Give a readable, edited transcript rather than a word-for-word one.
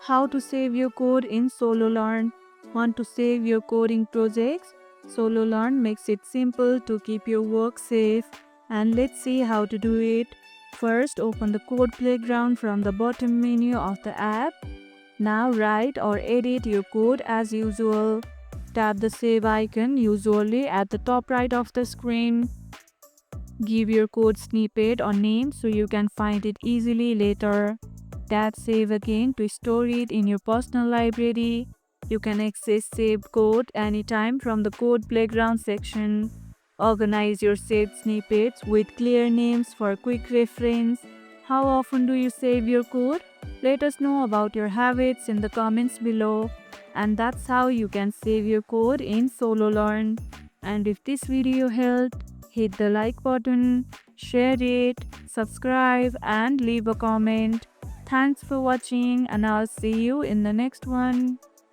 How to save your code in Sololearn. Want to save your coding projects? Sololearn makes it simple to keep your work safe, and let's see how to do it. First, open the Code Playground from the bottom menu of the app. Now write or edit your code as usual. Tap the save icon usually at the top right of the screen. Give your code snippet or name so you can find it easily later. Tap save again to store it in your personal library. You can access saved code anytime from the Code Playground section. Organize your saved snippets with clear names for quick reference. How often do you save your code? Let us know about your habits in the comments below. And that's how you can save your code in Sololearn. And if this video helped, hit the like button, share it, subscribe, and leave a comment. Thanks for watching, and I'll see you in the next one.